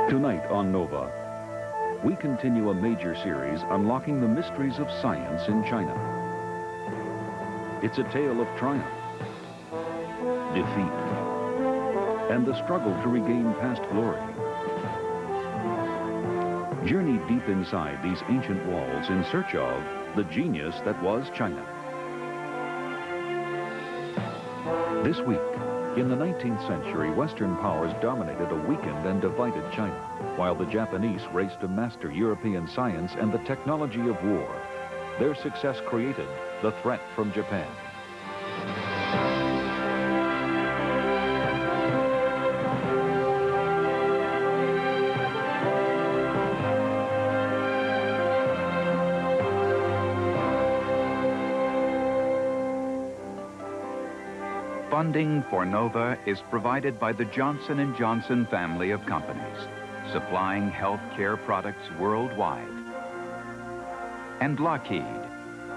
Tonight on Nova, we continue a major series unlocking the mysteries of science in China. It's a tale of triumph, defeat, and the struggle to regain past glory. Journey deep inside these ancient walls in search of the genius that was China. This week, in the 19th century, Western powers dominated a weakened and divided China, while the Japanese raced to master European science and the technology of war. Their success created the threat from Japan. Funding for NOVA is provided by the Johnson & Johnson family of companies, supplying healthcare products worldwide. And Lockheed,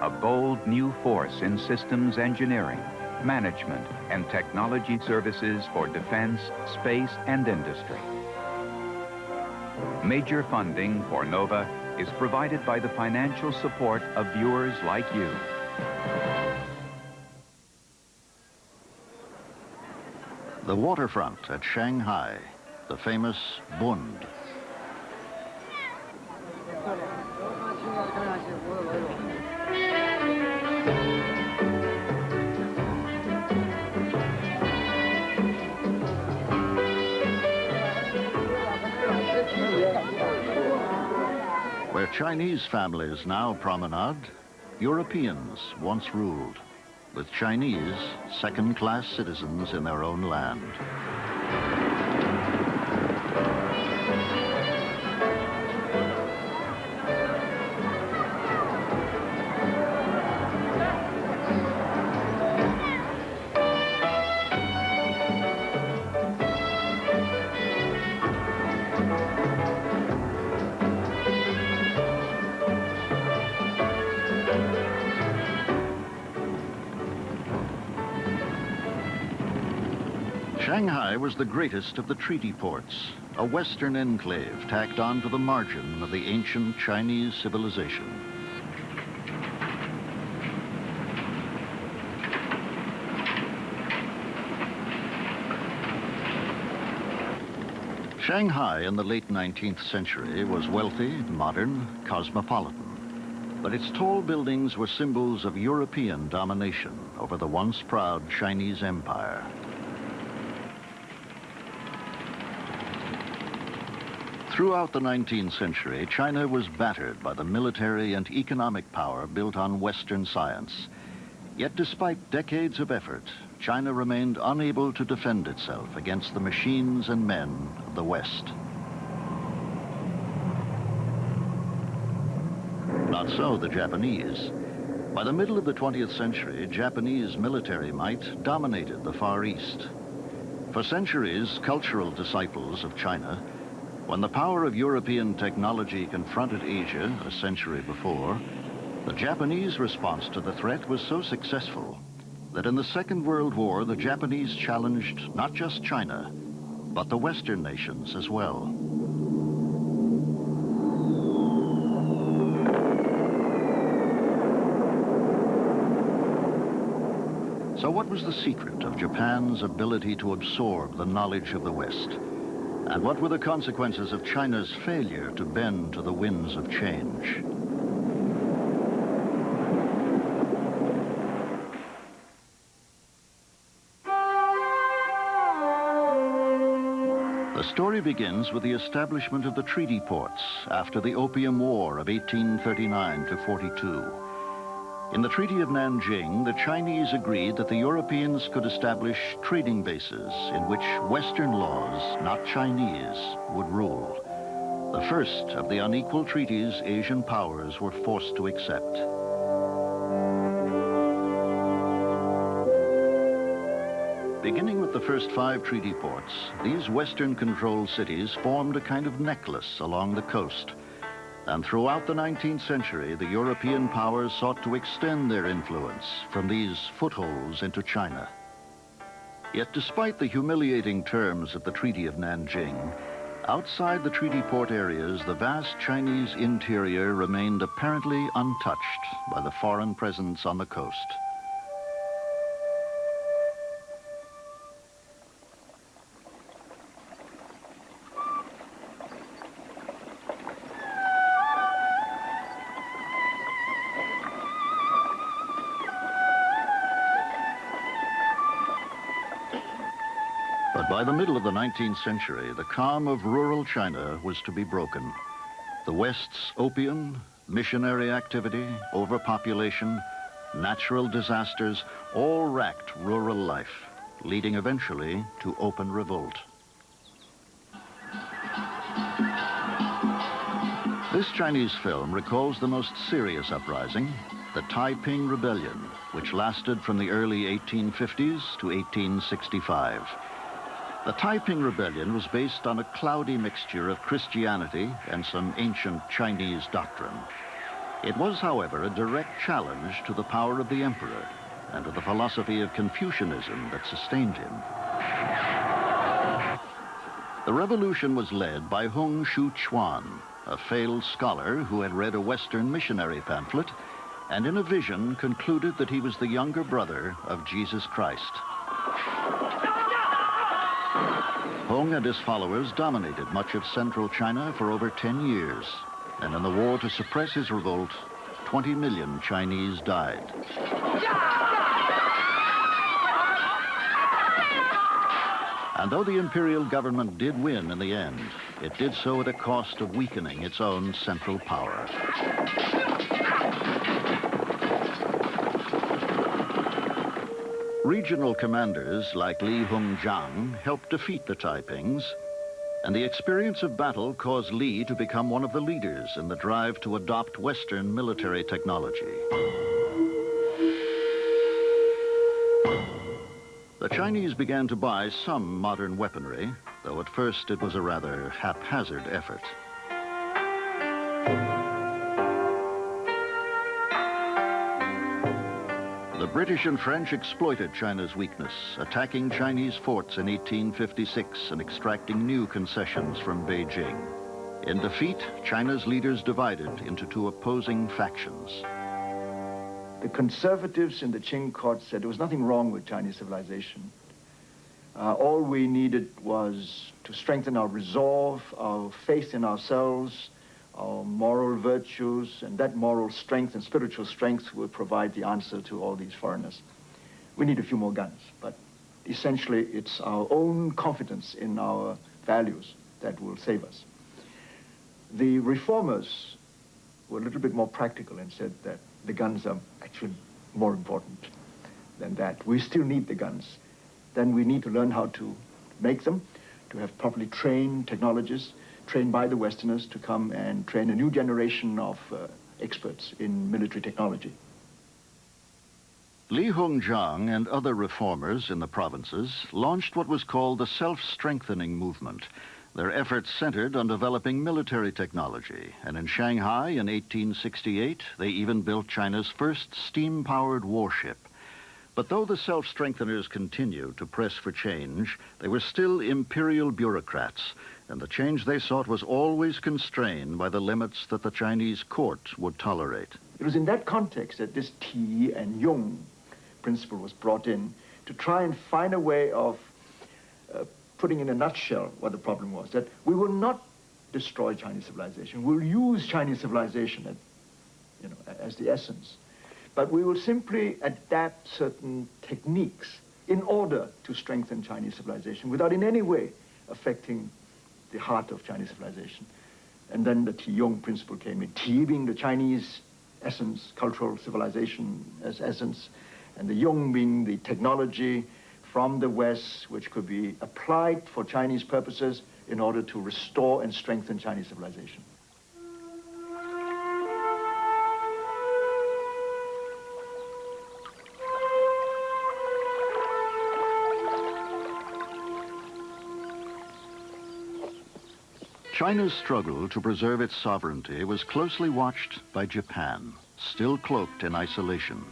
a bold new force in systems engineering, management, and technology services for defense, space, and industry. Major funding for NOVA is provided by the financial support of viewers like you. The waterfront at Shanghai, the famous Bund. Where Chinese families now promenade, Europeans once ruled, with Chinese second-class citizens in their own land. Shanghai was the greatest of the treaty ports, a western enclave tacked on to the margin of the ancient Chinese civilization. Shanghai in the late 19th century was wealthy, modern, cosmopolitan, but its tall buildings were symbols of European domination over the once proud Chinese empire. Throughout the 19th century, China was battered by the military and economic power built on Western science. Yet despite decades of effort, China remained unable to defend itself against the machines and men of the West. Not so the Japanese. By the middle of the 20th century, Japanese military might dominated the Far East. For centuries, cultural disciples of China, when the power of European technology confronted Asia a century before, the Japanese response to the threat was so successful that in the Second World War, the Japanese challenged not just China, but the Western nations as well. So what was the secret of Japan's ability to absorb the knowledge of the West? And what were the consequences of China's failure to bend to the winds of change? The story begins with the establishment of the treaty ports after the Opium War of 1839 to 42. In the Treaty of Nanjing, the Chinese agreed that the Europeans could establish trading bases in which Western laws, not Chinese, would rule. The first of the unequal treaties Asian powers were forced to accept. Beginning with the first 5 treaty ports, these Western-controlled cities formed a kind of necklace along the coast. And throughout the 19th century, the European powers sought to extend their influence from these footholds into China. Yet despite the humiliating terms of the Treaty of Nanjing, Outside the treaty port areas, the vast Chinese interior remained apparently untouched by the foreign presence on the coast. But by the middle of the 19th century, the calm of rural China was to be broken. The West's opium, missionary activity, overpopulation, natural disasters all racked rural life, leading eventually to open revolt. This Chinese film recalls the most serious uprising, the Taiping Rebellion, which lasted from the early 1850s to 1865. The Taiping Rebellion was based on a cloudy mixture of Christianity and some ancient Chinese doctrine. It was, however, a direct challenge to the power of the emperor and to the philosophy of Confucianism that sustained him. The revolution was led by Hung Shu-chuan, a failed scholar who had read a Western missionary pamphlet and in a vision concluded that he was the younger brother of Jesus Christ. Hung and his followers dominated much of central China for over 10 years, and in the war to suppress his revolt, 20 million Chinese died. And though the imperial government did win in the end, it did so at a cost of weakening its own central power. Regional commanders like Li Hongjiang helped defeat the Taipings, and the experience of battle caused Li to become one of the leaders in the drive to adopt Western military technology. The Chinese began to buy some modern weaponry, though at first it was a rather haphazard effort. The British and French exploited China's weakness, attacking Chinese forts in 1856 and extracting new concessions from Beijing. In defeat, China's leaders divided into two opposing factions. The conservatives in the Qing court said there was nothing wrong with Chinese civilization. All we needed was to strengthen our resolve, our faith in ourselves, our moral virtues, and that moral strength and spiritual strength will provide the answer to all these foreigners. We need a few more guns, but essentially it's our own confidence in our values that will save us. The reformers were a little bit more practical and said that the guns are actually more important than that. We still need the guns. Then we need to learn how to make them, to have properly trained technologists, trained by the Westerners to come and train a new generation of experts in military technology. Li Hongjiang and other reformers in the provinces launched what was called the self-strengthening movement. Their efforts centered on developing military technology, and in Shanghai in 1868, they even built China's first steam-powered warship. But though the self-strengtheners continued to press for change, they were still imperial bureaucrats, and the change they sought was always constrained by the limits that the Chinese court would tolerate. It was in that context that this Ti and Yung principle was brought in to try and find a way of putting in a nutshell what the problem was, that we will not destroy Chinese civilization. We'll use Chinese civilization as the essence. But we will simply adapt certain techniques in order to strengthen Chinese civilization without in any way affecting the heart of Chinese civilization. And then the Ti-Yung principle came in. Ti being the Chinese essence, cultural civilization as essence, and the Yung being the technology from the West, which could be applied for Chinese purposes in order to restore and strengthen Chinese civilization. China's struggle to preserve its sovereignty was closely watched by Japan, still cloaked in isolation.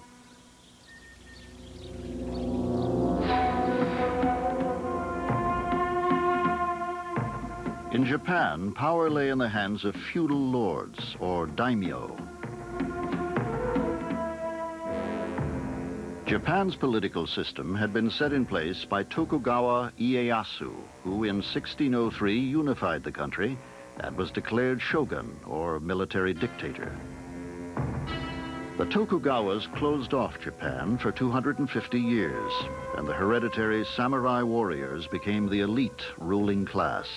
In In Japan, power lay in the hands of feudal lords, or daimyo. Japan's political system had been set in place by Tokugawa Ieyasu, who in 1603 unified the country and was declared shogun, or military dictator. The Tokugawas closed off Japan for 250 years, and the hereditary samurai warriors became the elite ruling class.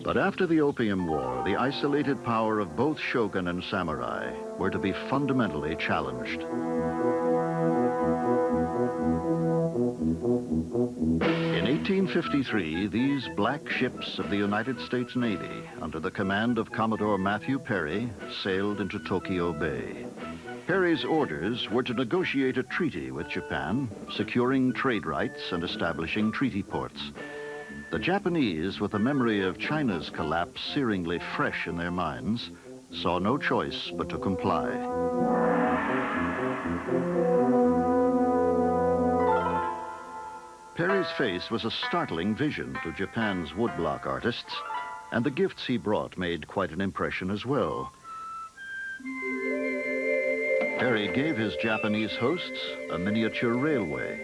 But after the Opium War, the isolated power of both shogun and samurai were to be fundamentally challenged. In 1853, these black ships of the United States Navy, under the command of Commodore Matthew Perry, sailed into Tokyo Bay. Perry's orders were to negotiate a treaty with Japan, securing trade rights and establishing treaty ports. The Japanese, with the memory of China's collapse searingly fresh in their minds, saw no choice but to comply. Perry's face was a startling vision to Japan's woodblock artists, and the gifts he brought made quite an impression as well. Perry gave his Japanese hosts a miniature railway,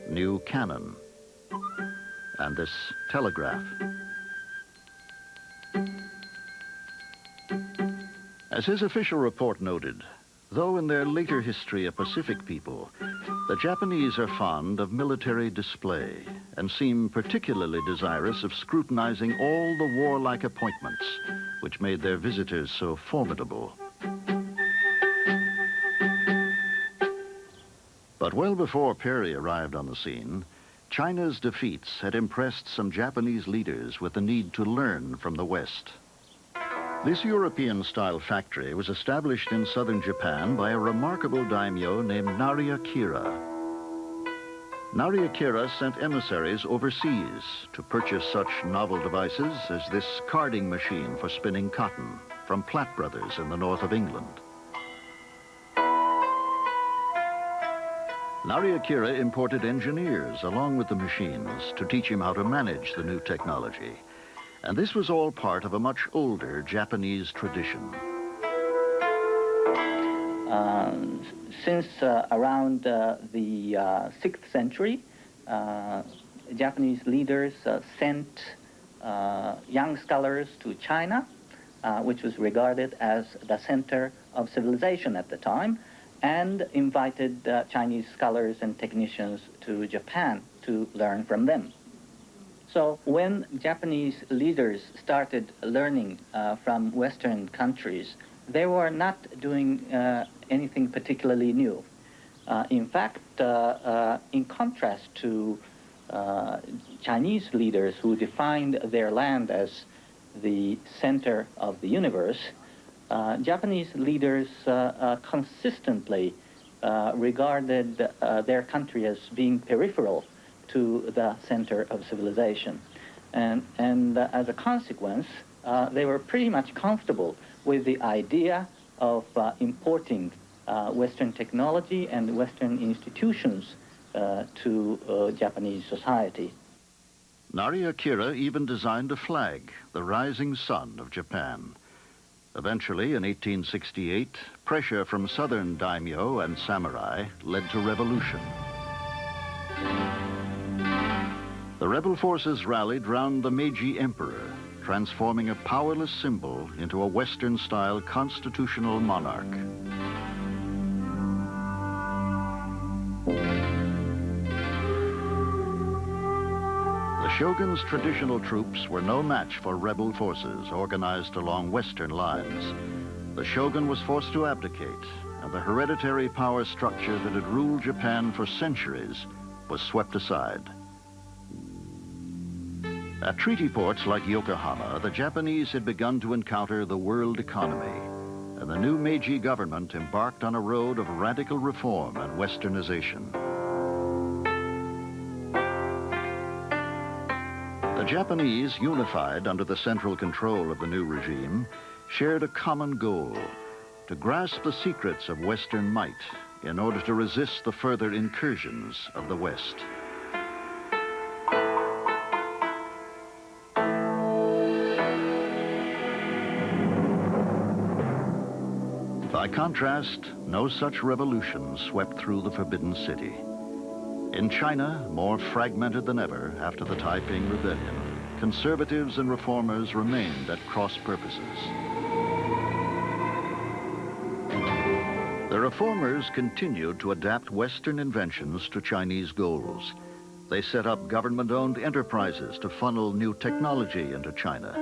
new cannon, and this telegraph. As his official report noted, though in their later history a Pacific people, the Japanese are fond of military display and seem particularly desirous of scrutinizing all the warlike appointments which made their visitors so formidable. But well before Perry arrived on the scene, China's defeats had impressed some Japanese leaders with the need to learn from the West. This European-style factory was established in southern Japan by a remarkable daimyo named Nari Akira. Nari Akira sent emissaries overseas to purchase such novel devices as this carding machine for spinning cotton from Platt Brothers in the north of England. Nari Akira imported engineers along with the machines to teach him how to manage the new technology. And this was all part of a much older Japanese tradition. Since around the 6th century, Japanese leaders sent young scholars to China, which was regarded as the center of civilization at the time, and invited Chinese scholars and technicians to Japan to learn from them. So when Japanese leaders started learning from Western countries, they were not doing anything particularly new. In fact, in contrast to Chinese leaders who defined their land as the center of the universe, Japanese leaders consistently regarded their country as being peripheral to the center of civilization. And as a consequence, they were pretty much comfortable with the idea of importing Western technology and Western institutions to Japanese society. Nari Akira even designed a flag, the rising sun of Japan. Eventually, in 1868, pressure from southern daimyo and samurai led to revolution. The rebel forces rallied round the Meiji Emperor, transforming a powerless symbol into a Western-style constitutional monarch. The shogun's traditional troops were no match for rebel forces organized along Western lines. The shogun was forced to abdicate, and the hereditary power structure that had ruled Japan for centuries was swept aside. At treaty ports like Yokohama, the Japanese had begun to encounter the world economy, and the new Meiji government embarked on a road of radical reform and westernization. The Japanese, unified under the central control of the new regime, shared a common goal: to grasp the secrets of Western might in order to resist the further incursions of the West. By contrast, no such revolution swept through the Forbidden City. In China, more fragmented than ever after the Taiping Rebellion, conservatives and reformers remained at cross purposes. The reformers continued to adapt Western inventions to Chinese goals. They set up government-owned enterprises to funnel new technology into China.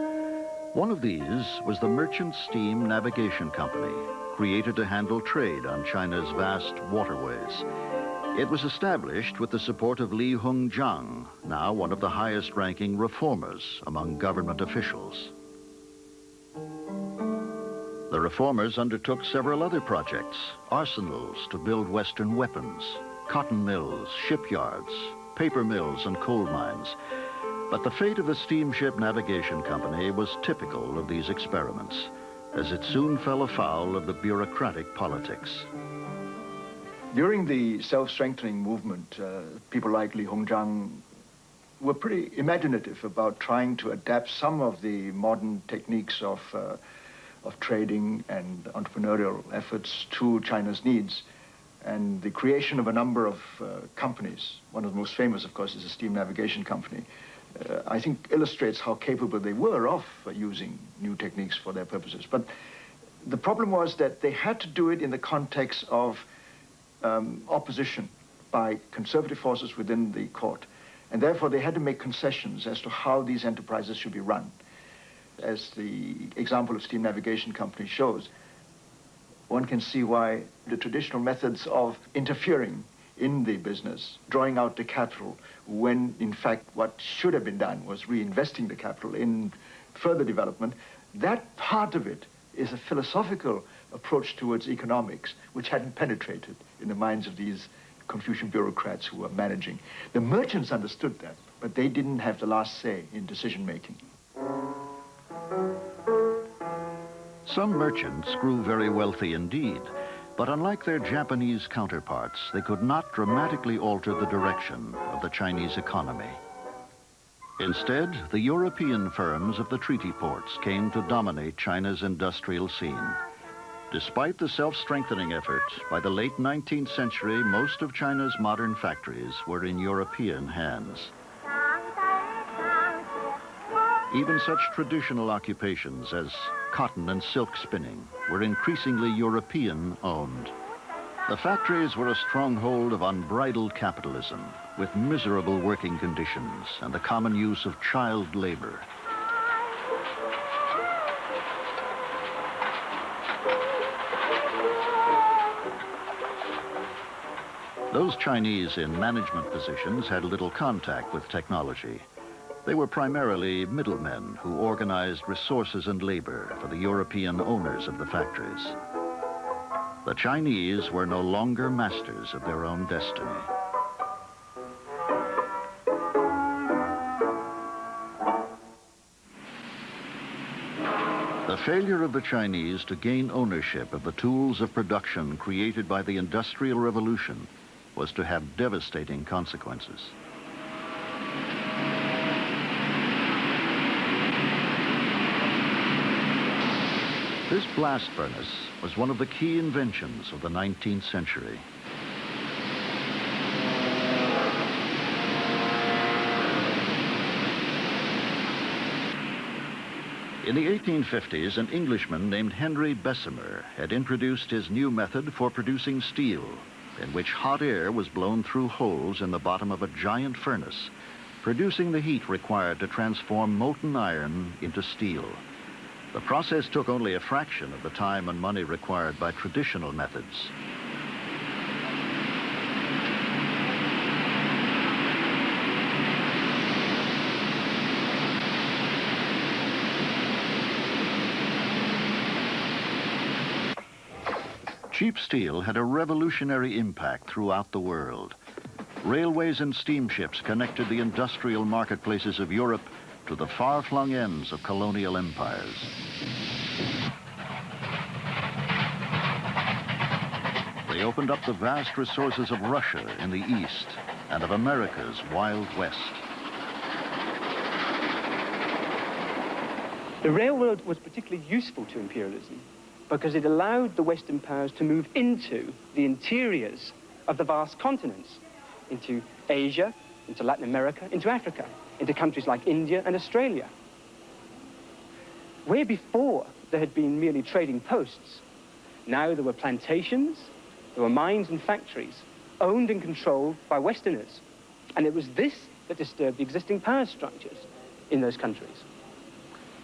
One of these was the Merchant Steam Navigation Company, created to handle trade on China's vast waterways. It was established with the support of Li Hongzhang, now one of the highest-ranking reformers among government officials. The reformers undertook several other projects: arsenals to build Western weapons, cotton mills, shipyards, paper mills, and coal mines. But the fate of the Steamship Navigation Company was typical of these experiments, as it soon fell afoul of the bureaucratic politics. During the self-strengthening movement, people like Li Hongzhang were pretty imaginative about trying to adapt some of the modern techniques of trading and entrepreneurial efforts to China's needs. And the creation of a number of companies, one of the most famous, of course, is the Steam Navigation Company, I think illustrates how capable they were of using new techniques for their purposes. But the problem was that they had to do it in the context of opposition by conservative forces within the court. And therefore, they had to make concessions as to how these enterprises should be run. As the example of Steam Navigation Company shows, one can see why the traditional methods of interfering in the business, drawing out the capital, when in fact what should have been done was reinvesting the capital in further development, that part of it is a philosophical approach towards economics which hadn't penetrated in the minds of these Confucian bureaucrats who were managing. The merchants understood that, but they didn't have the last say in decision-making. Some merchants grew very wealthy indeed, but unlike their Japanese counterparts, they could not dramatically alter the direction of the Chinese economy. Instead, the European firms of the treaty ports came to dominate China's industrial scene. Despite the self-strengthening effort, by the late 19th century, most of China's modern factories were in European hands. Even such traditional occupations as cotton and silk spinning were increasingly European-owned. The factories were a stronghold of unbridled capitalism, with miserable working conditions and the common use of child labor. Those Chinese in management positions had little contact with technology. They were primarily middlemen who organized resources and labor for the European owners of the factories. The Chinese were no longer masters of their own destiny. The failure of the Chinese to gain ownership of the tools of production created by the Industrial Revolution was to have devastating consequences. This blast furnace was one of the key inventions of the 19th century. In the 1850s, an Englishman named Henry Bessemer had introduced his new method for producing steel, in which hot air was blown through holes in the bottom of a giant furnace, producing the heat required to transform molten iron into steel. The process took only a fraction of the time and money required by traditional methods. Cheap steel had a revolutionary impact throughout the world. Railways and steamships connected the industrial marketplaces of Europe to the far-flung ends of colonial empires. The They opened up the vast resources of Russia in the east and of America's Wild West. The railroad was particularly useful to imperialism because it allowed the Western powers to move into the interiors of the vast continents, into Asia, into Latin America, into Africa, into countries like India and Australia. Where before there had been merely trading posts, now there were plantations, there were mines and factories owned and controlled by Westerners. And it was this that disturbed the existing power structures in those countries.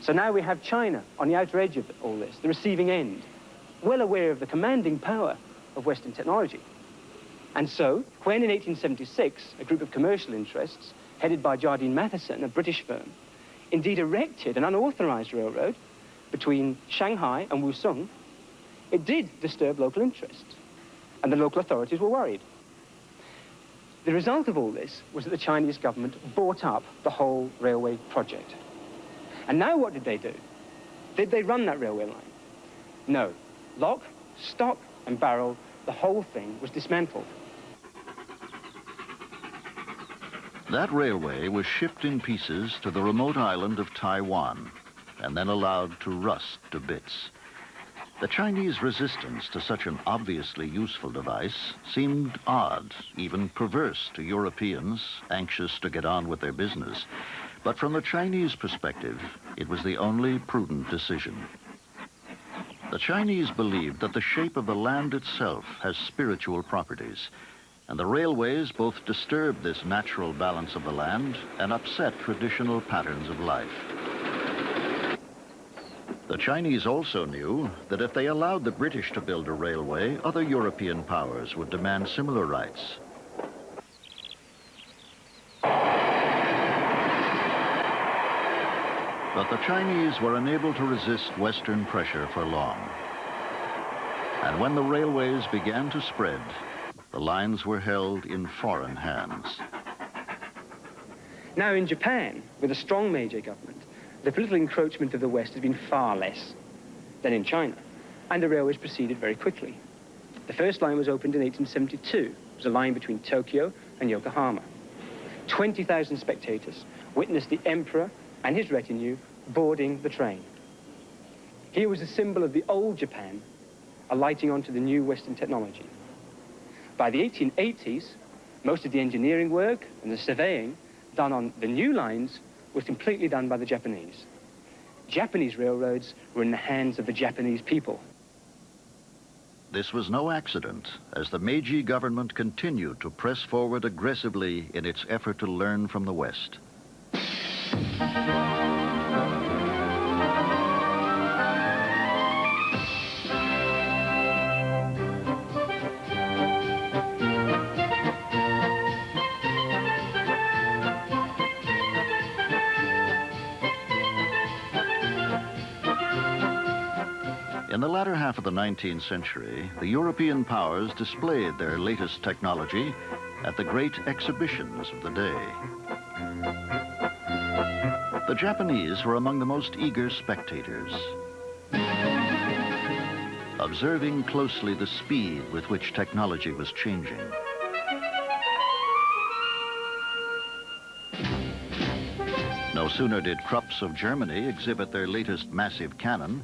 So now we have China on the outer edge of all this, the receiving end, well aware of the commanding power of Western technology. And so, when in 1876, a group of commercial interests, headed by Jardine Matheson, a British firm, indeed erected an unauthorized railroad between Shanghai and Wusong, it did disturb local interests, and the local authorities were worried. The result of all this was that the Chinese government bought up the whole railway project. And now what did they do? Did they run that railway line? No. Lock, stock, and barrel, the whole thing was dismantled. That railway was shipped in pieces to the remote island of Taiwan and then allowed to rust to bits. The Chinese resistance to such an obviously useful device seemed odd, even perverse to Europeans anxious to get on with their business. But from the Chinese perspective, it was the only prudent decision. The Chinese believed that the shape of the land itself has spiritual properties, and the railways both disturbed this natural balance of the land and upset traditional patterns of life. The Chinese also knew that if they allowed the British to build a railway, other European powers would demand similar rights. But the Chinese were unable to resist Western pressure for long. And when the railways began to spread, the lines were held in foreign hands. Now in Japan, with a strong Meiji government, the political encroachment of the West has been far less than in China, and the railways proceeded very quickly. The first line was opened in 1872. It was a line between Tokyo and Yokohama. 20,000 spectators witnessed the emperor and his retinue boarding the train. Here was a symbol of the old Japan alighting onto the new Western technology. By the 1880s, most of the engineering work and the surveying done on the new lines was completely done by the Japanese. Japanese railroads were in the hands of the Japanese people. This was no accident, as the Meiji government continued to press forward aggressively in its effort to learn from the West. In the latter half of the 19th century, the European powers displayed their latest technology at the great exhibitions of the day. The Japanese were among the most eager spectators, observing closely the speed with which technology was changing. No sooner did Krupps of Germany exhibit their latest massive cannon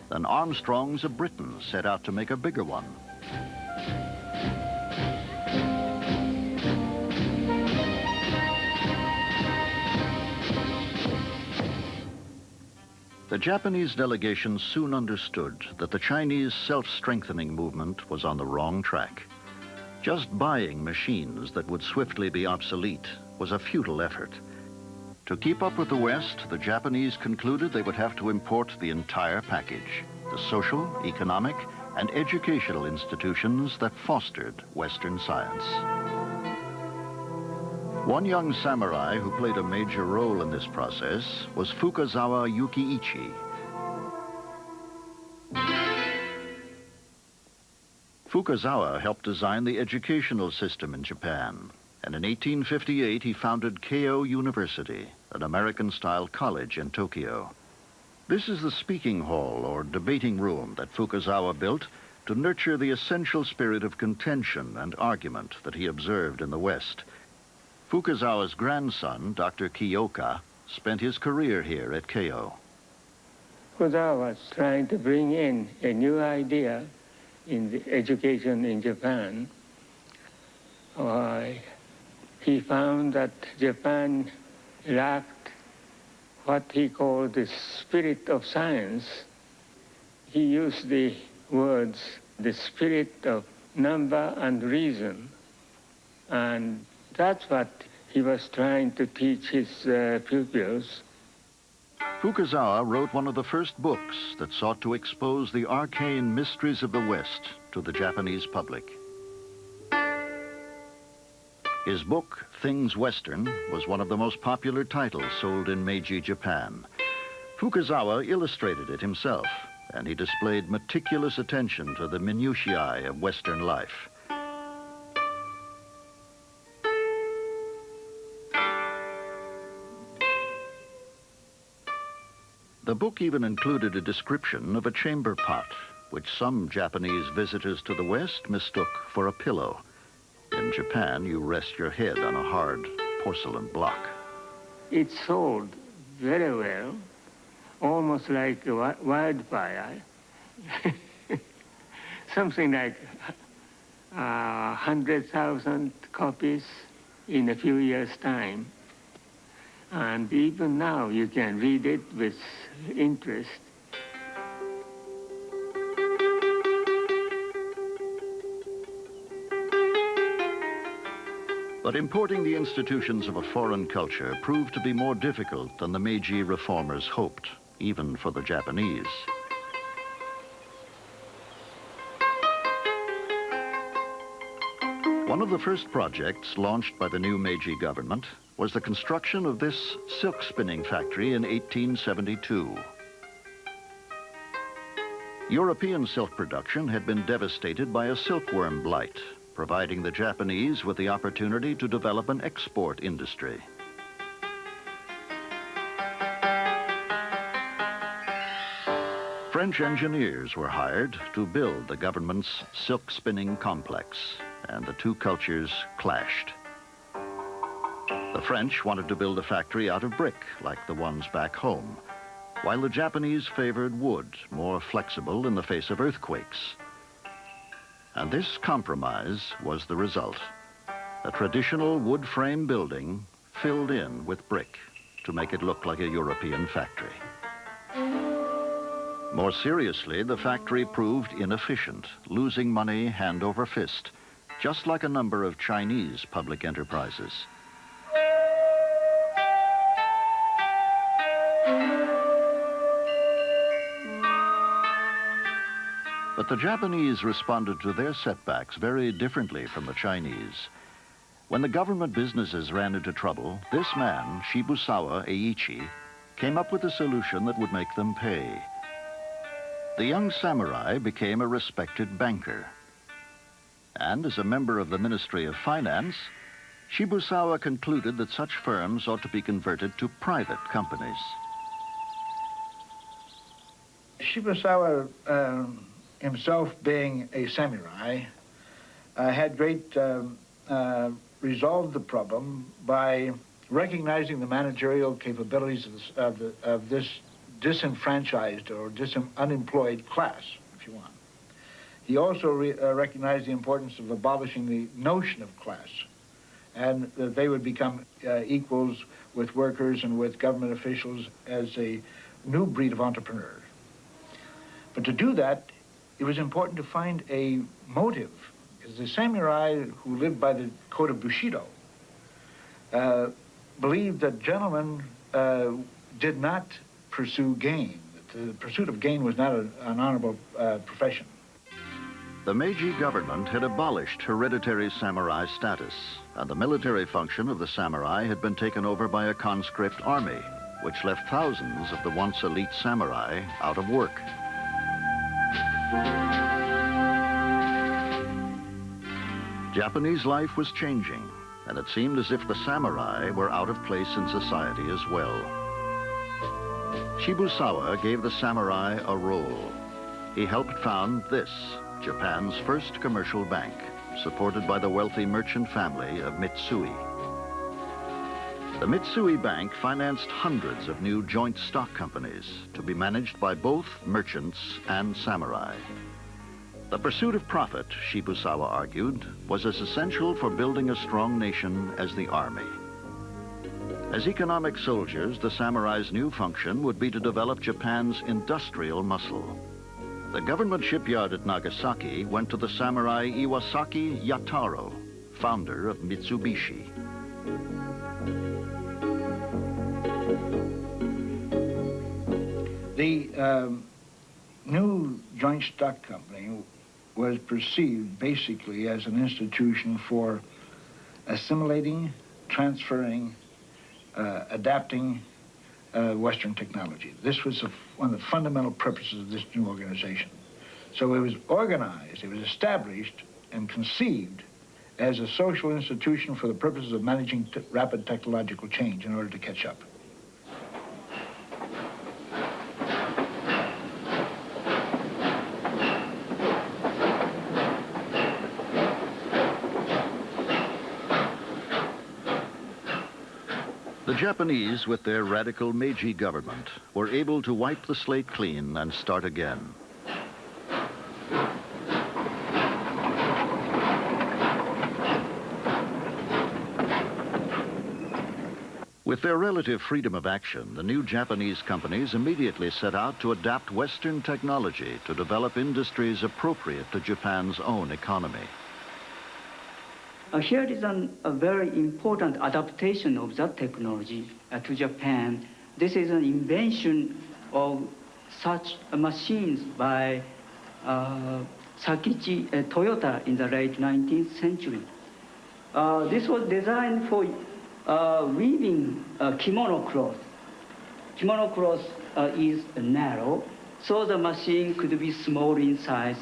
than Armstrongs of Britain set out to make a bigger one. The Japanese delegation soon understood that the Chinese self-strengthening movement was on the wrong track. Just buying machines that would swiftly be obsolete was a futile effort. To keep up with the West, the Japanese concluded they would have to import the entire package, the social, economic, and educational institutions that fostered Western science. One young samurai who played a major role in this process was Fukazawa Yukiichi. Fukazawa helped design the educational system in Japan, and in 1858 he founded Keio University, an American-style college in Tokyo. This is the speaking hall or debating room that Fukazawa built to nurture the essential spirit of contention and argument that he observed in the West. Fukazawa's grandson, Dr. Kiyoka, spent his career here at Keio. Fukazawa was trying to bring in a new idea in the education in Japan. He found that Japan lacked what he called the spirit of science. He used the words, the spirit of number and reason. And that's what he was trying to teach his pupils. Fukazawa wrote one of the first books that sought to expose the arcane mysteries of the West to the Japanese public. His book, Things Western, was one of the most popular titles sold in Meiji Japan. Fukazawa illustrated it himself, and he displayed meticulous attention to the minutiae of Western life. The book even included a description of a chamber pot, which some Japanese visitors to the West mistook for a pillow. In Japan, you rest your head on a hard porcelain block. It sold very well, almost like wildfire. Something like 100,000 copies in a few years' time. And even now, you can read it with interest. But importing the institutions of a foreign culture proved to be more difficult than the Meiji reformers hoped, even for the Japanese. One of the first projects launched by the new Meiji government was the construction of this silk spinning factory in 1872. European silk production had been devastated by a silkworm blight, providing the Japanese with the opportunity to develop an export industry. French engineers were hired to build the government's silk spinning complex, and the two cultures clashed. The French wanted to build a factory out of brick, like the ones back home, while the Japanese favored wood, more flexible in the face of earthquakes. And this compromise was the result. A traditional wood frame building filled in with brick to make it look like a European factory. More seriously, the factory proved inefficient, losing money hand over fist, just like a number of Chinese public enterprises. But the Japanese responded to their setbacks very differently from the Chinese. When the government businesses ran into trouble, this man, Shibusawa Eiichi, came up with a solution that would make them pay. The young samurai became a respected banker. And as a member of the Ministry of Finance, Shibusawa concluded that such firms ought to be converted to private companies. Shibusawa himself, being a samurai, had resolved the problem by recognizing the managerial capabilities of this disenfranchised or unemployed class, if you want. He also recognized the importance of abolishing the notion of class, and that they would become equals with workers and with government officials as a new breed of entrepreneurs. But to do that, it was important to find a motive, because the samurai who lived by the code of Bushido believed that gentlemen did not pursue gain, that the pursuit of gain was not an honorable profession. The Meiji government had abolished hereditary samurai status, and the military function of the samurai had been taken over by a conscript army, which left thousands of the once elite samurai out of work. Japanese life was changing, and it seemed as if the samurai were out of place in society as well. Shibusawa gave the samurai a role. He helped found this, Japan's first commercial bank, supported by the wealthy merchant family of Mitsui. The Mitsui Bank financed hundreds of new joint stock companies to be managed by both merchants and samurai. The pursuit of profit, Shibusawa argued, was as essential for building a strong nation as the army. As economic soldiers, the samurai's new function would be to develop Japan's industrial muscle. The government shipyard at Nagasaki went to the samurai Iwasaki Yataro, founder of Mitsubishi. The new joint stock company was perceived basically as an institution for assimilating, transferring, adapting Western technology. This was one of the fundamental purposes of this new organization. So it was organized, it was established and conceived as a social institution for the purposes of managing rapid technological change in order to catch up. The Japanese, with their radical Meiji government, were able to wipe the slate clean and start again. With their relative freedom of action, the new Japanese companies immediately set out to adapt Western technology to develop industries appropriate to Japan's own economy. Here is a very important adaptation of that technology to Japan. This is an invention of such machines by Sakichi Toyota in the late 19th century. This was designed for weaving kimono cloth. Kimono cloth is narrow, so the machine could be small in size.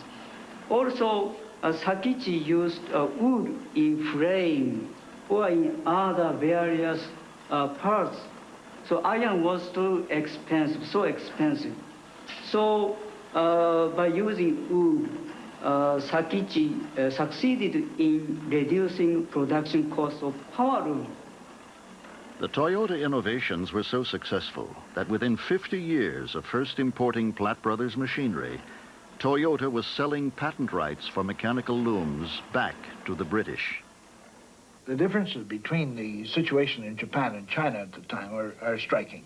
Also, Sakichi used wood in frame or in other various parts. So iron was too expensive, so expensive. So by using wood, Sakichi succeeded in reducing production costs of power loom. The Toyota innovations were so successful that within 50 years of first importing Platt Brothers machinery, Toyota was selling patent rights for mechanical looms back to the British. The differences between the situation in Japan and China at the time are striking.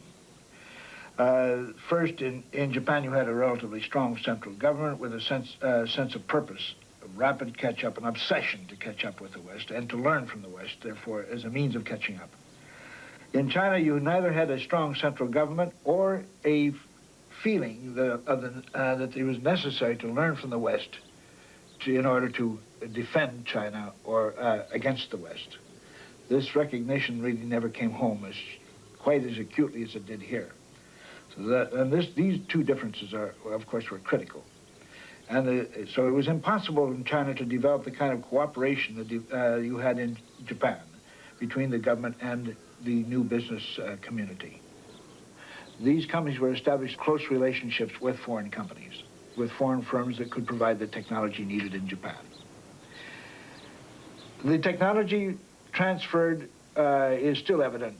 First, in Japan, you had a relatively strong central government with a sense of purpose, a rapid catch-up, an obsession to catch up with the West and to learn from the West, therefore, as a means of catching up. In China, you neither had a strong central government or a feeling that it was necessary to learn from the West in order to defend China or against the West. This recognition really never came home quite as acutely as it did here. So these two differences of course, were critical. And so it was impossible in China to develop the kind of cooperation that you had in Japan between the government and the new business community. These companies were established close relationships with foreign companies, with foreign firms that could provide the technology needed in Japan. The technology transferred is still evident.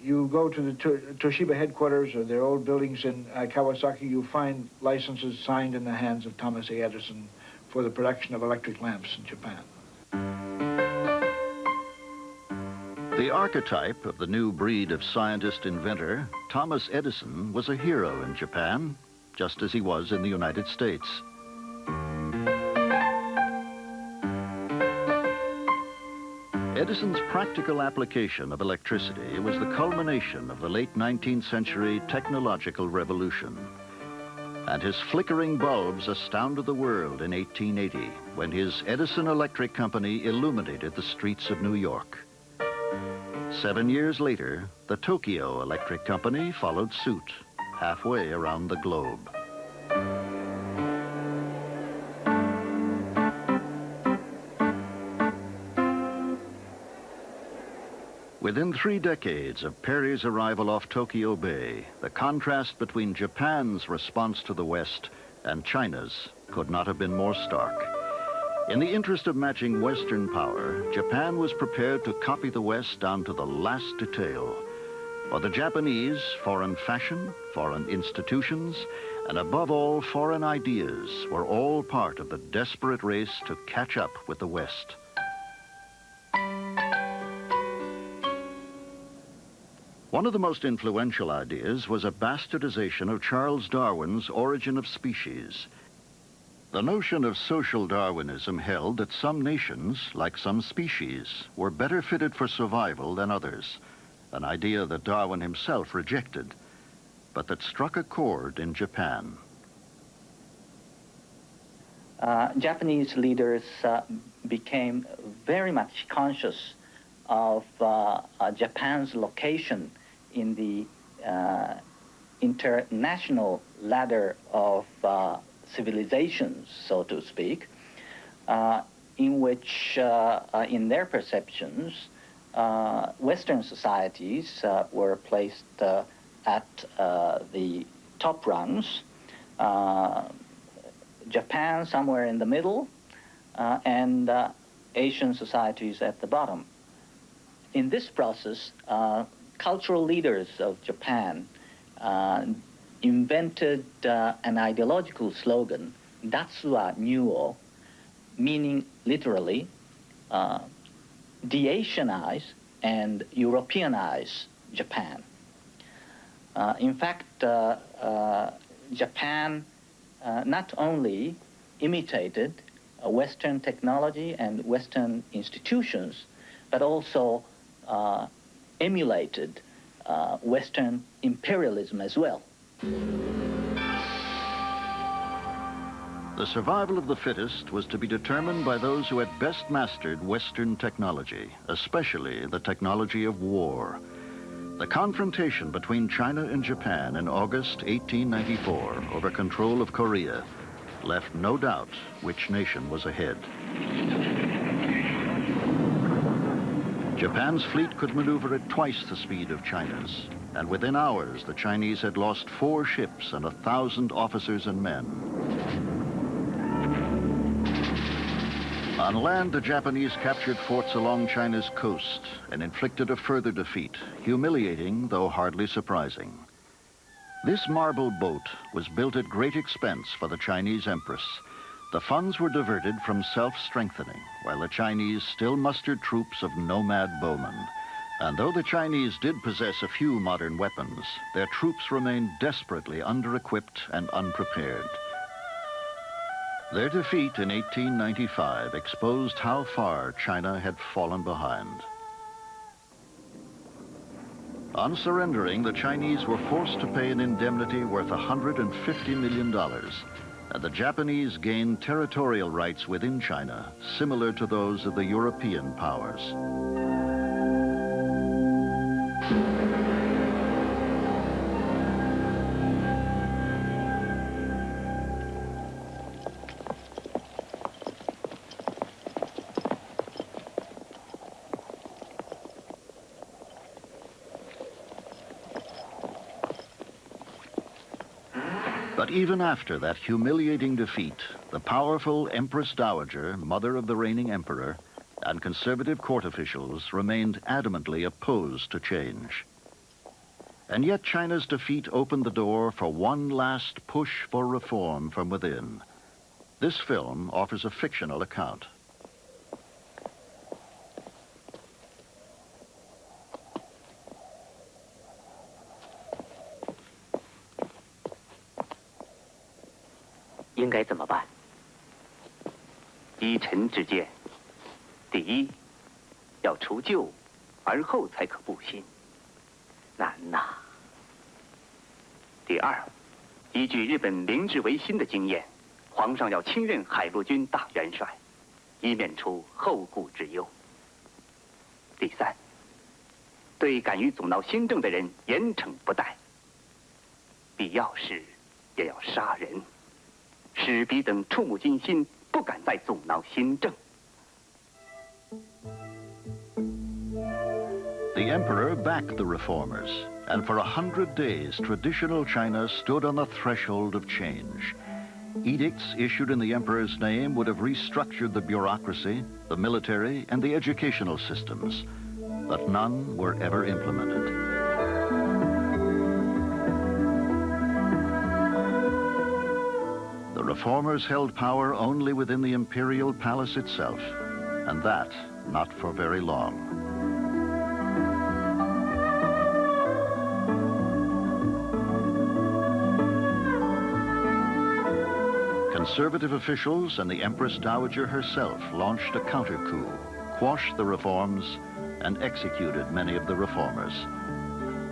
You go to the Toshiba headquarters or their old buildings in Kawasaki, you find licenses signed in the hands of Thomas A. Edison for the production of electric lamps in Japan. The archetype of the new breed of scientist-inventor, Thomas Edison, was a hero in Japan, just as he was in the United States. Edison's practical application of electricity was the culmination of the late 19th century technological revolution. And his flickering bulbs astounded the world in 1880 when his Edison Electric Company illuminated the streets of New York. 7 years later, the Tokyo Electric Company followed suit, halfway around the globe. Within 3 decades of Perry's arrival off Tokyo Bay, the contrast between Japan's response to the West and China's could not have been more stark. In the interest of matching Western power, Japan was prepared to copy the West down to the last detail. For the Japanese, foreign fashion, foreign institutions, and above all, foreign ideas were all part of the desperate race to catch up with the West. One of the most influential ideas was a bastardization of Charles Darwin's Origin of Species. The notion of social Darwinism held that some nations, like some species, were better fitted for survival than others, an idea that Darwin himself rejected, but that struck a chord in Japan. Japanese leaders became very much conscious of Japan's location in the international ladder of civilizations, so to speak, in which, in their perceptions, Western societies were placed at the top rungs, Japan somewhere in the middle, and Asian societies at the bottom. In this process, cultural leaders of Japan invented an ideological slogan, Datsuwa Nyuo, meaning literally de-Asianize and Europeanize Japan. In fact, Japan not only imitated Western technology and Western institutions, but also emulated Western imperialism as well. The survival of the fittest was to be determined by those who had best mastered Western technology, especially the technology of war. The confrontation between China and Japan in August 1894 over control of Korea left no doubt which nation was ahead. Japan's fleet could maneuver at twice the speed of China's, and within hours the Chinese had lost 4 ships and 1,000 officers and men. On land, the Japanese captured forts along China's coast and inflicted a further defeat, humiliating though hardly surprising. This marble boat was built at great expense for the Chinese Empress. The funds were diverted from self-strengthening, while the Chinese still mustered troops of nomad bowmen. And though the Chinese did possess a few modern weapons, their troops remained desperately under-equipped and unprepared. Their defeat in 1895 exposed how far China had fallen behind. On surrendering, the Chinese were forced to pay an indemnity worth $150 million, and the Japanese gained territorial rights within China, similar to those of the European powers. But even after that humiliating defeat, the powerful Empress Dowager, mother of the reigning emperor, and conservative court officials remained adamantly opposed to change. And yet China's defeat opened the door for one last push for reform from within. This film offers a fictional account.应该怎么办？依臣之见，第一，要除旧，而后才可布新，难呐。第二，依据日本明治维新的经验，皇上要亲任海陆军大元帅，以免除后顾之忧。第三，对敢于阻挠新政的人严惩不贷，必要时也要杀人。 使彼等触目惊心，不敢再阻挠新政。 The emperor backed the reformers, and for 100 days, traditional China stood on the threshold of change. Edicts issued in the emperor's name would have restructured the bureaucracy, the military, and the educational systems, but none were ever implemented. The reformers held power only within the imperial palace itself, and that not for very long. Conservative officials and the Empress Dowager herself launched a counter-coup, quashed the reforms, and executed many of the reformers.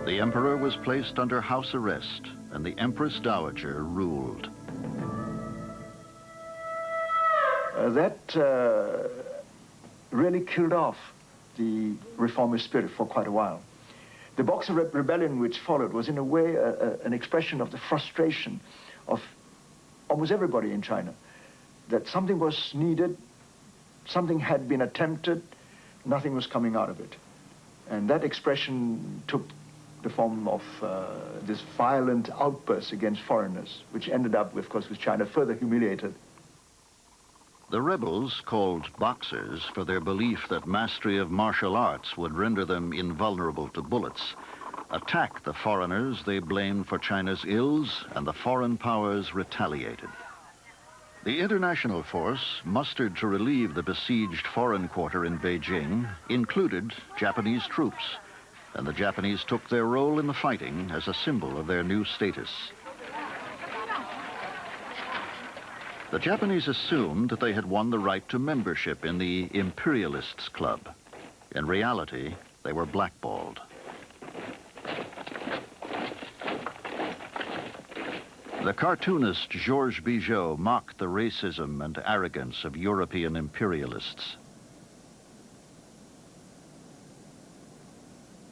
The emperor was placed under house arrest, and the Empress Dowager ruled. That really killed off the reformist spirit for quite a while. The Boxer Rebellion which followed was in a way an expression of the frustration of almost everybody in China, that something was needed, something had been attempted, nothing was coming out of it. And that expression took the form of this violent outburst against foreigners, which ended up, of course, with China further humiliated. The rebels, called Boxers for their belief that mastery of martial arts would render them invulnerable to bullets, attacked the foreigners they blamed for China's ills, and the foreign powers retaliated. The international force mustered to relieve the besieged foreign quarter in Beijing included Japanese troops, and the Japanese took their role in the fighting as a symbol of their new status. The Japanese assumed that they had won the right to membership in the Imperialists Club. In reality, they were blackballed. The cartoonist Georges Bigot mocked the racism and arrogance of European imperialists.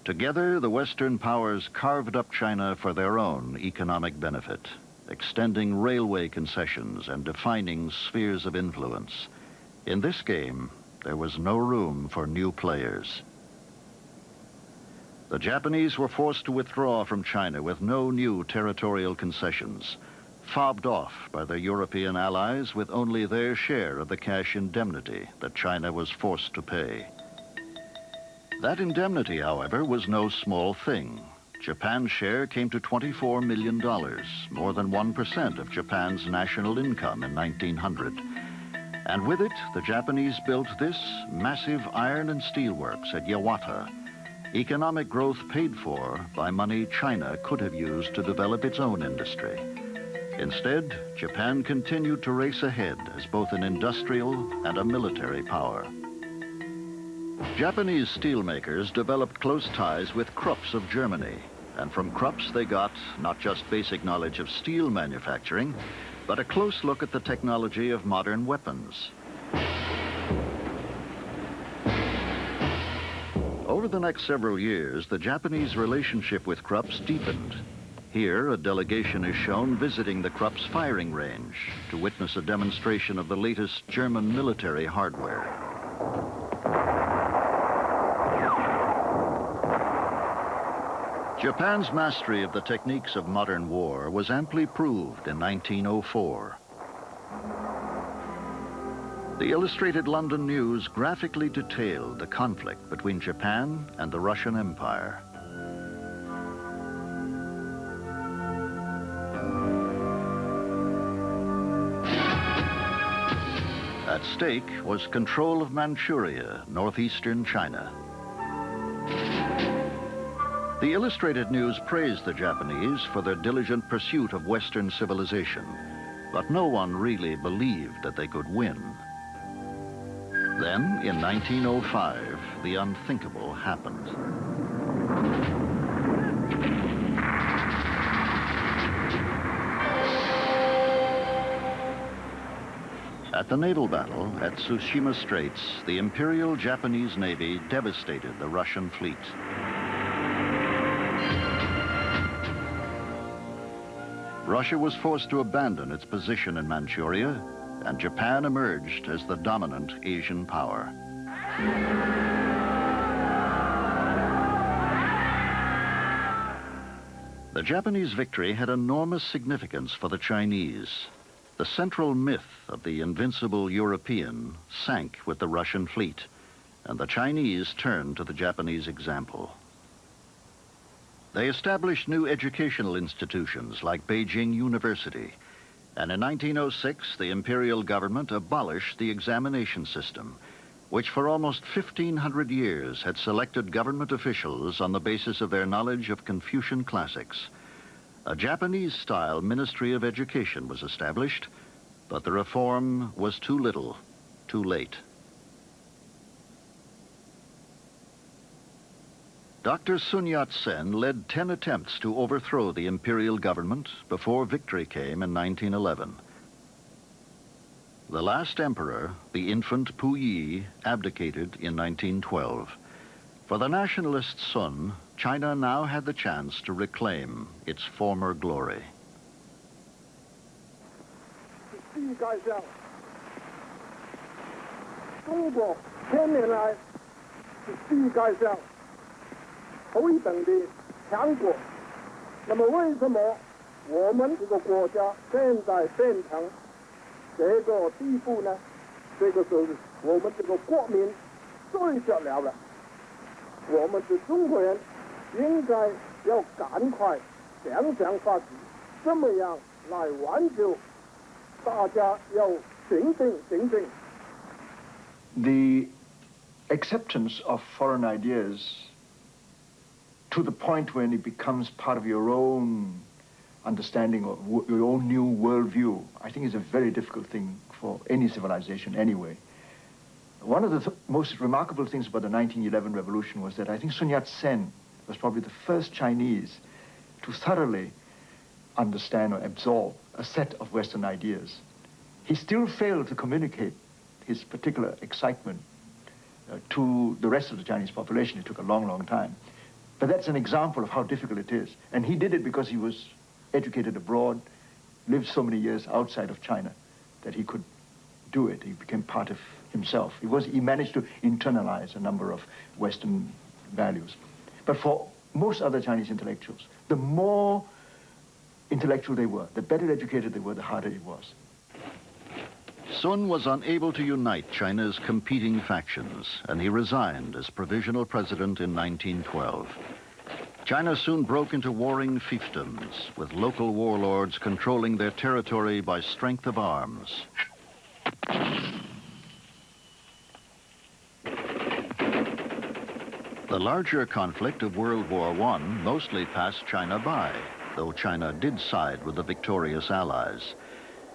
Together, the Western powers carved up China for their own economic benefit, extending railway concessions and defining spheres of influence. In this game, there was no room for new players. The Japanese were forced to withdraw from China with no new territorial concessions, fobbed off by their European allies with only their share of the cash indemnity that China was forced to pay. That indemnity, however, was no small thing. Japan's share came to $24 million, more than 1% of Japan's national income in 1900. And with it, the Japanese built this massive iron and steel works at Yawata, economic growth paid for by money China could have used to develop its own industry. Instead, Japan continued to race ahead as both an industrial and a military power. Japanese steelmakers developed close ties with Krupps of Germany, and from Krupps they got not just basic knowledge of steel manufacturing, but a close look at the technology of modern weapons. Over the next several years, the Japanese relationship with Krupps deepened. Here, a delegation is shown visiting the Krupps firing range to witness a demonstration of the latest German military hardware. Japan's mastery of the techniques of modern war was amply proved in 1904. The Illustrated London News graphically detailed the conflict between Japan and the Russian Empire. At stake was control of Manchuria, northeastern China. The Illustrated News praised the Japanese for their diligent pursuit of Western civilization, but no one really believed that they could win. Then, in 1905, the unthinkable happened. At the naval battle at Tsushima Straits, the Imperial Japanese Navy devastated the Russian fleet. Russia was forced to abandon its position in Manchuria, and Japan emerged as the dominant Asian power. The Japanese victory had enormous significance for the Chinese. The central myth of the invincible European sank with the Russian fleet, and the Chinese turned to the Japanese example. They established new educational institutions like Beijing University, and in 1906 the imperial government abolished the examination system, which for almost 1,500 years had selected government officials on the basis of their knowledge of Confucian classics. A Japanese-style Ministry of Education was established, but the reform was too little, too late. Dr. Sun Yat-sen led 10 attempts to overthrow the imperial government before victory came in 1911. The last emperor, the infant Puyi, abdicated in 1912. For the nationalist Sun, China now had the chance to reclaim its former glory. The acceptance of foreign ideas to the point when it becomes part of your own understanding of your own new worldview, I think is a very difficult thing for any civilization anyway. One of the most remarkable things about the 1911 revolution was that I think Sun Yat-sen was probably the first Chinese to thoroughly understand or absorb a set of Western ideas. He still failed to communicate his particular excitement to the rest of the Chinese population. It took a long, long time. But that's an example of how difficult it is. And he did it because he was educated abroad, lived so many years outside of China that he could do it. He became part of himself. He managed to internalize a number of Western values. But for most other Chinese intellectuals, the more intellectual they were, the better educated they were, the harder it was. Sun was unable to unite China's competing factions, and he resigned as provisional president in 1912. China soon broke into warring fiefdoms, with local warlords controlling their territory by strength of arms. The larger conflict of World War I mostly passed China by, though China did side with the victorious Allies.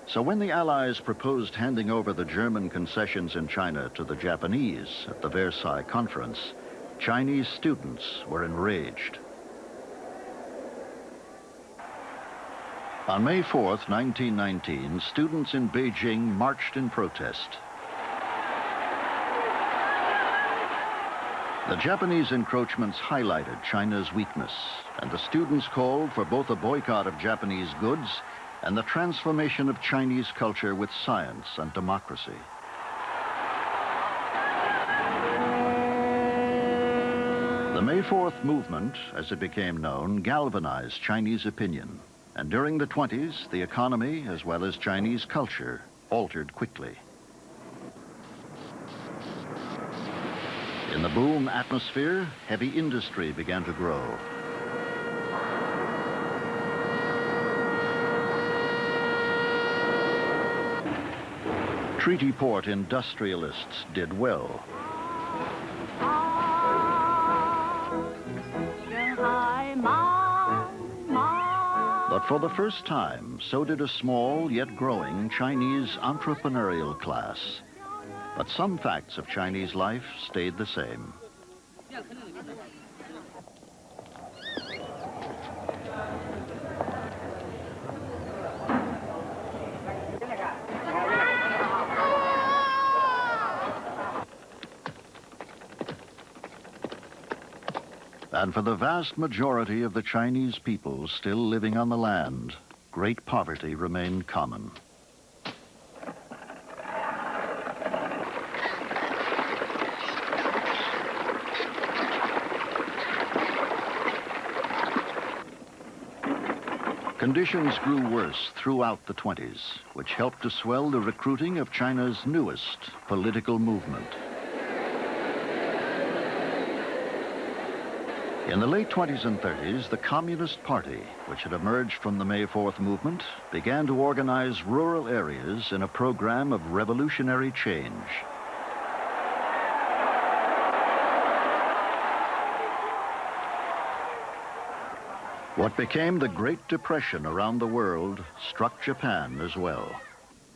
So when the Allies proposed handing over the German concessions in China to the Japanese at the Versailles Conference, Chinese students were enraged. On May 4th, 1919, students in Beijing marched in protest. The Japanese encroachments highlighted China's weakness, and the students called for both a boycott of Japanese goods and the transformation of Chinese culture with science and democracy. The May 4th movement, as it became known, galvanized Chinese opinion. And during the 20s, the economy, as well as Chinese culture, altered quickly. In the boom atmosphere, heavy industry began to grow. Treaty Port industrialists did well. But for the first time, so did a small yet growing Chinese entrepreneurial class. But some facts of Chinese life stayed the same. And for the vast majority of the Chinese people still living on the land, great poverty remained common. Conditions grew worse throughout the 20s, which helped to swell the recruiting of China's newest political movement. In the late 20s and 30s, the Communist Party, which had emerged from the May 4th movement, began to organize rural areas in a program of revolutionary change. What became the Great Depression around the world struck Japan as well.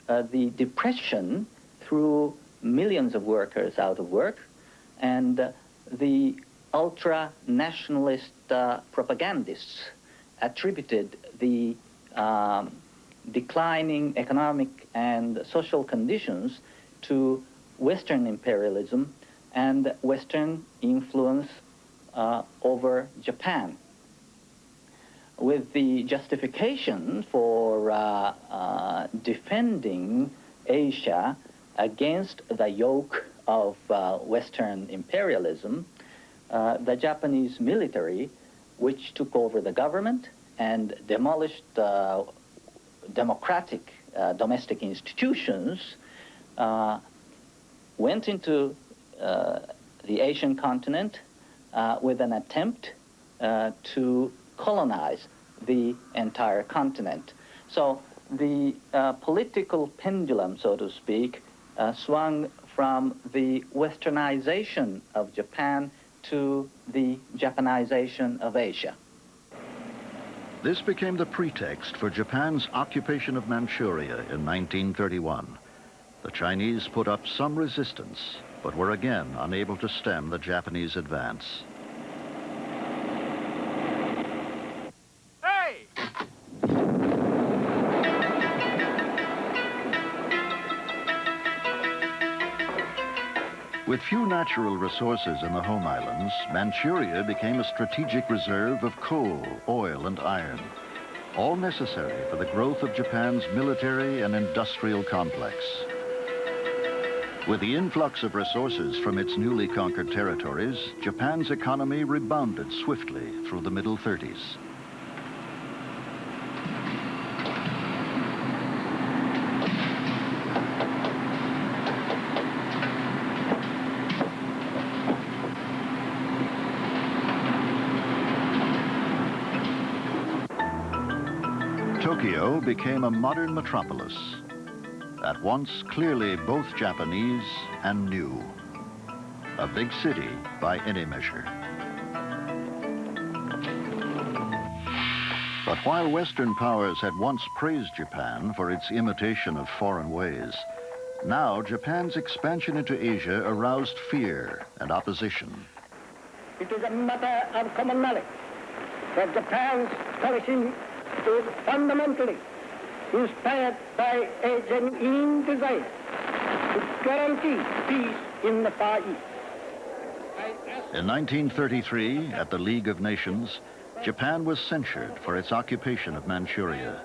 The depression threw millions of workers out of work, and the ultra-nationalist propagandists attributed the declining economic and social conditions to Western imperialism and Western influence over Japan, with the justification for defending Asia against the yoke of Western imperialism. The Japanese military, which took over the government and demolished democratic domestic institutions, went into the Asian continent with an attempt to colonize the entire continent. So the political pendulum, so to speak, swung from the westernization of Japan to the Japanization of Asia. This became the pretext for Japan's occupation of Manchuria in 1931. The Chinese put up some resistance, but were again unable to stem the Japanese advance. With few natural resources in the home islands, Manchuria became a strategic reserve of coal, oil, and iron, all necessary for the growth of Japan's military and industrial complex. With the influx of resources from its newly conquered territories, Japan's economy rebounded swiftly through the middle 30s. Tokyo became a modern metropolis, at once clearly both Japanese and new. A big city by any measure. But while Western powers had once praised Japan for its imitation of foreign ways, now Japan's expansion into Asia aroused fear and opposition. It is a matter of common knowledge that Japan's policy is fundamentally inspired by a genuine desire to guarantee peace in the Far East. In 1933, at the League of Nations, Japan was censured for its occupation of Manchuria.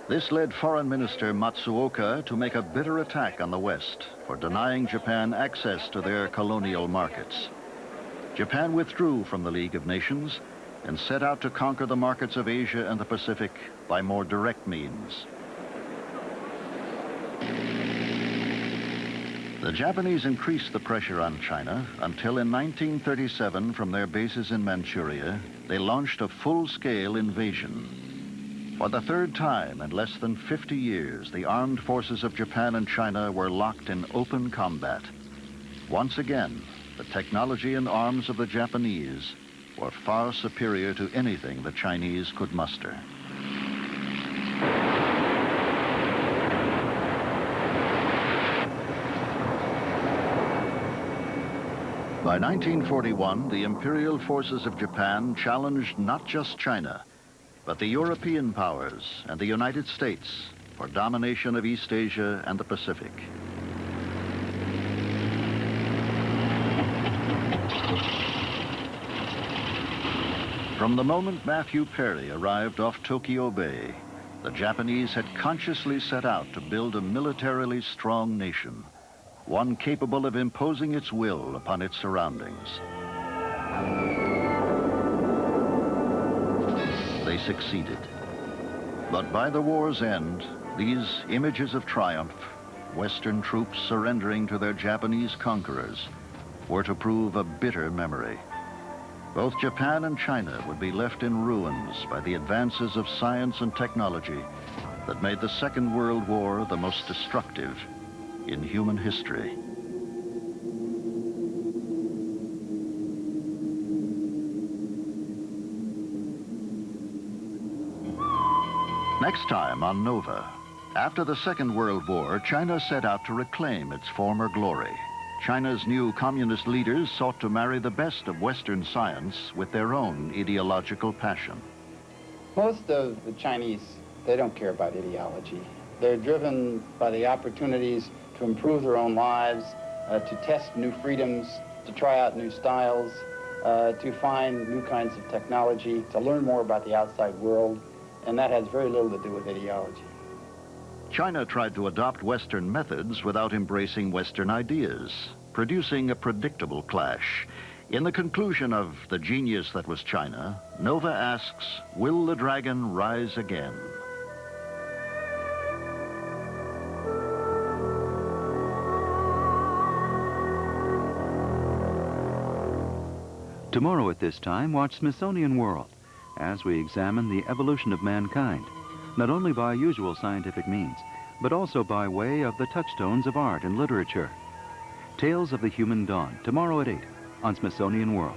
This led Foreign Minister Matsuoka to make a bitter attack on the West for denying Japan access to their colonial markets. Japan withdrew from the League of Nations and set out to conquer the markets of Asia and the Pacific by more direct means. The Japanese increased the pressure on China until in 1937, from their bases in Manchuria, they launched a full-scale invasion. For the third time in less than 50 years, the armed forces of Japan and China were locked in open combat. Once again, the technology and arms of the Japanese were far superior to anything the Chinese could muster. By 1941, the imperial forces of Japan challenged not just China, but the European powers and the United States for domination of East Asia and the Pacific. From the moment Matthew Perry arrived off Tokyo Bay, the Japanese had consciously set out to build a militarily strong nation, one capable of imposing its will upon its surroundings. They succeeded. But by the war's end, these images of triumph, Western troops surrendering to their Japanese conquerors, were to prove a bitter memory. Both Japan and China would be left in ruins by the advances of science and technology that made the Second World War the most destructive in human history. Next time on Nova, after the Second World War, China set out to reclaim its former glory. China's new communist leaders sought to marry the best of Western science with their own ideological passion. Most of the Chinese, they don't care about ideology. They're driven by the opportunities to improve their own lives, to test new freedoms, to try out new styles, to find new kinds of technology, to learn more about the outside world, and that has very little to do with ideology. China tried to adopt Western methods without embracing Western ideas, producing a predictable clash. In the conclusion of The Genius That Was China, Nova asks, will the dragon rise again? Tomorrow at this time, watch Smithsonian World as we examine the evolution of mankind, not only by usual scientific means, but also by way of the touchstones of art and literature. Tales of the Human Dawn, tomorrow at 8 on Smithsonian World.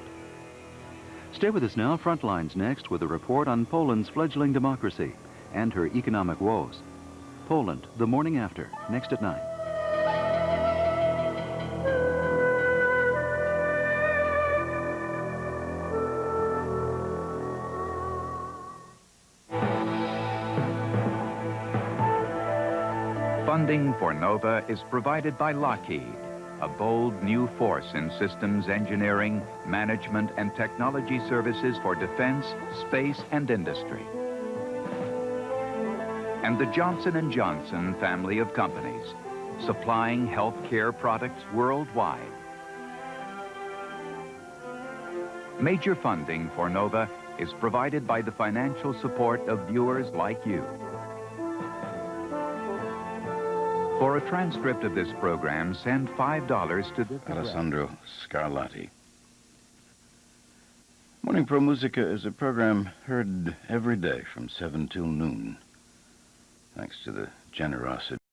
Stay with us now. Frontlines next with a report on Poland's fledgling democracy and her economic woes. Poland, the morning after, next at 9. Funding for Nova is provided by Lockheed, a bold new force in systems engineering, management, and technology services for defense, space, and industry. And the Johnson & Johnson family of companies, supplying healthcare products worldwide. Major funding for Nova is provided by the financial support of viewers like you. For a transcript of this program, send $5 to this Alessandro Scarlatti. Morning Pro Musica is a program heard every day from 7 till noon, thanks to the generosity